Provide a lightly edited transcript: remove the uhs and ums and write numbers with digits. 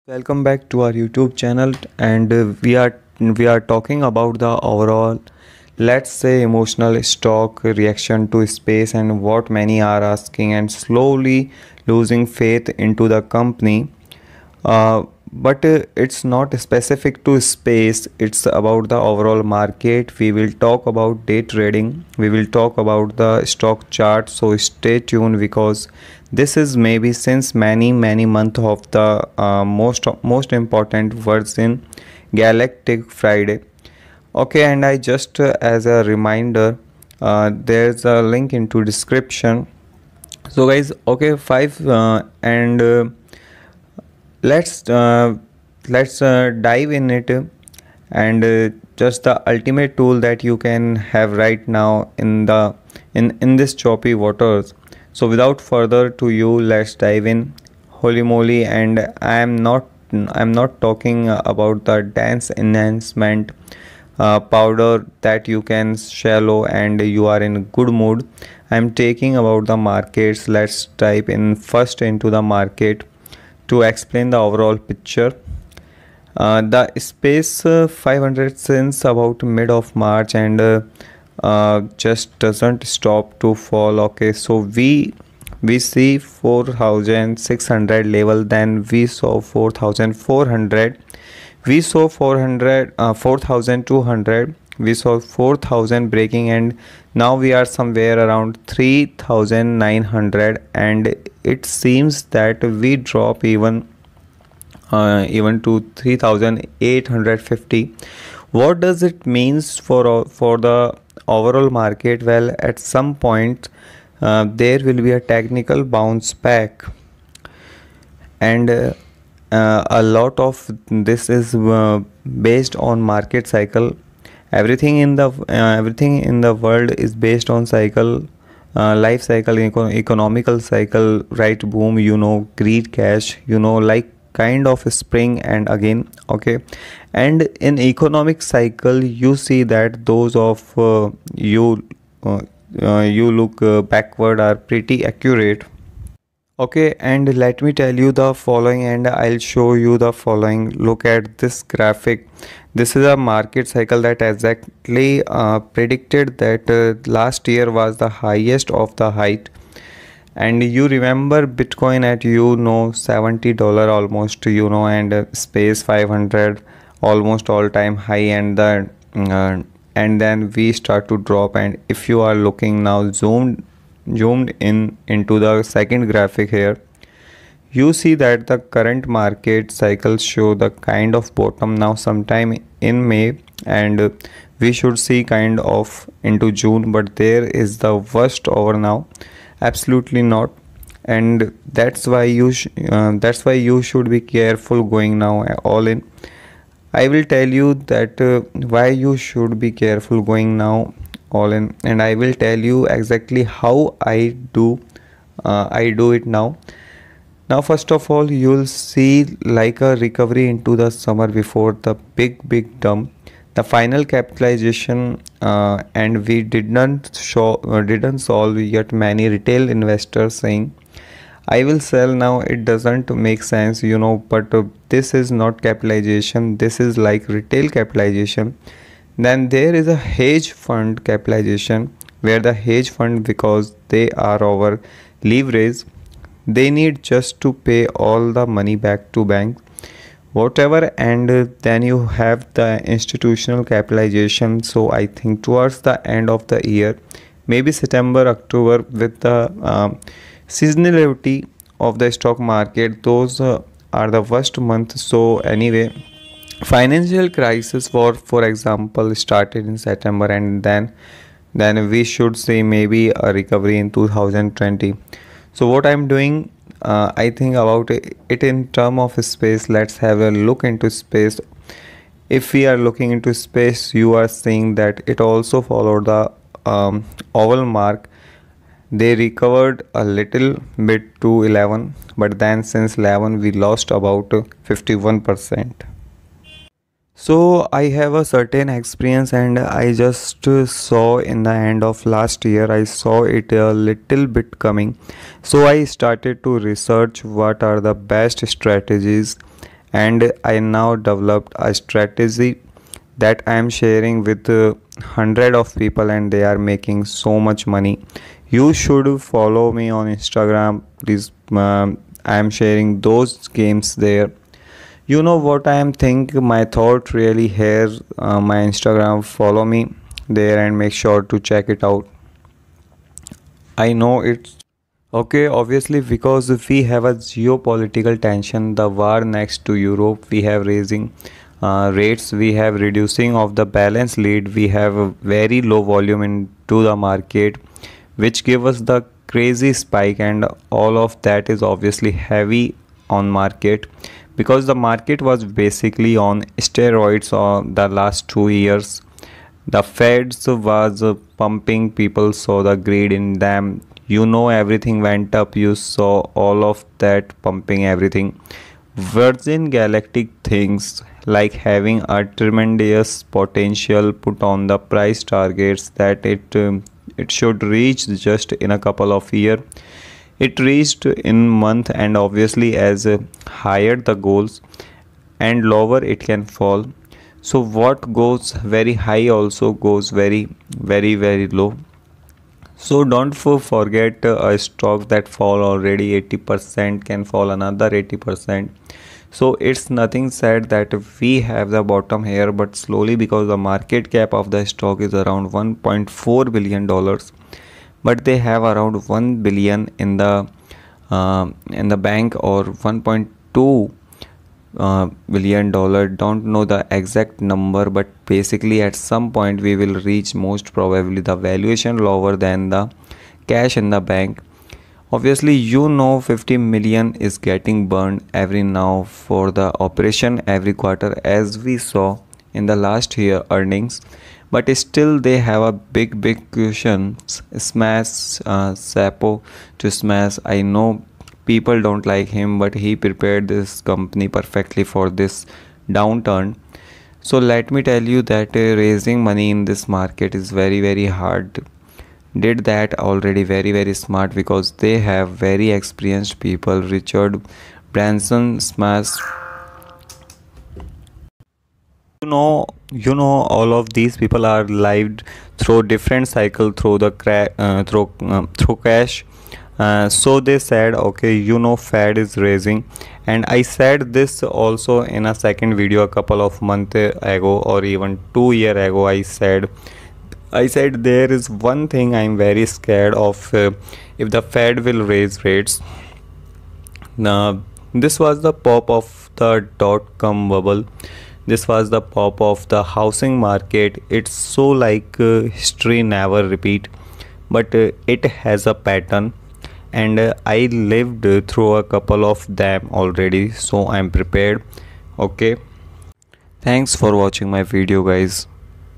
Welcome back to our YouTube channel, and we are talking about the overall, let's say, emotional stock reaction to space and what many are asking and slowly losing faith into the company. But it's not specific to space, it's about the overall market. We will talk about day trading, we will talk about the stock chart, so stay tuned because this is maybe since many month of the most important words in Galactic Friday. Okay, and I just as a reminder, there's a link into description. So guys, okay, five and let's dive in it, and just the ultimate tool that you can have right now in the in this choppy waters. So without further to you, let's dive in. Holy moly! And I'm not talking about the dance enhancement powder that you can shallow and you are in good mood. I'm taking about the markets. Let's dive in first into the market to explain the overall picture. The space 500 since about mid of March, and just doesn't stop to fall. Okay, so we see 4600 level, then we saw 4400, we saw 400 4200, we saw 4000 breaking, and now we are somewhere around 3900, and it seems that we drop even to 3850. What does it means for the overall market? Well, at some point there will be a technical bounce back, and a lot of this is based on market cycle. Everything in the world is based on cycle, life cycle, economical cycle, right? Boom, greed, cash, like kind of spring and again. Okay, and in economic cycle you see that those of you look backward are pretty accurate. Okay, and let me tell you the following, and I'll show you the following. Look at this graphic. This is a market cycle that exactly predicted that last year was the highest of the height. And you remember Bitcoin at $70 almost, and space 500 almost all time high, and then we start to drop. And if you are looking now zoomed in into the second graphic here, you see that the current market cycles show the kind of bottom now sometime in May, and we should see kind of into June, but there is the worst over now. Absolutely not. And that's why you should be careful going now all in. I will tell you that why you should be careful going now all in, and I will tell you exactly how I do it now. Now first of all, you'll see like a recovery into the summer before the big dump, the final capitalization, and we didn't solve yet. Many retail investors saying I will sell now. It doesn't make sense, but this is not capitalization, this is like retail capitalization. Then there is a hedge fund capitalization, where the hedge fund, because they are over leverage, they need just to pay all the money back to bank whatever, and then you have the institutional capitalization. So I think towards the end of the year, maybe September, October, with the seasonality of the stock market, those are the worst months. So anyway, financial crisis for example started in September, and then we should see maybe a recovery in 2020. So what I'm doing, I think about it in term of space. Let's have a look into space. If we are looking into space, you are seeing that it also followed the oval mark. They recovered a little bit to 11, but then since 11 we lost about 51%. So I have a certain experience, and I just saw in the end of last year, I saw it a little bit coming. So I started to research what are the best strategies, and I now developed a strategy that I am sharing with hundred of people, and they are making so much money. You should follow me on Instagram, please. I am sharing those games there. You know what I am thinking? My thought really here. My Instagram, follow me there and make sure to check it out. I know it's okay, obviously, because we have a geopolitical tension, the war next to Europe, we have raising rates, we have reducing of the balance lead, we have a very low volume into the market, which give us the crazy spike, and all of that is obviously heavy on market, because the market was basically on steroids the last 2 years. The feds was pumping, people saw the greed in them. You know, everything went up. You saw all of that pumping everything. Virgin Galactic things like having a tremendous potential put on the price targets that it should reach just in a couple of years. It reached in month, and obviously as higher the goals and lower it can fall. So what goes very high also goes very low. So don't forget a stock that fall already 80% can fall another 80%. So it's nothing said that we have the bottom here, but slowly, because the market cap of the stock is around 1.4 billion dollars, but they have around 1 billion in the bank, or 1.2 billion dollar. Don't know the exact number, but basically at some point we will reach most probably the valuation lower than the cash in the bank. Obviously, you know, 50 million is getting burned every now for the operation every quarter, as we saw in the last year earnings. But still they have a big cushion. Smash Sapo to smash. I know people don't like him, but he prepared this company perfectly for this downturn. So let me tell you that raising money in this market is very hard. Did that already very smart, because they have very experienced people. Richard Branson smash. You know, all of these people are lived through different cycle through the through cash. So they said, okay, you know, Fed is raising, and I said this also in a second video a couple of months ago, or even 2 year ago. I said there is one thing I'm very scared of, if the Fed will raise rates. Now, this was the pop of the dot-com bubble. This was the pop of the housing market. It's so like history never repeat, but it has a pattern, and I lived through a couple of them already, so I'm prepared. Okay, thanks for watching my video, guys.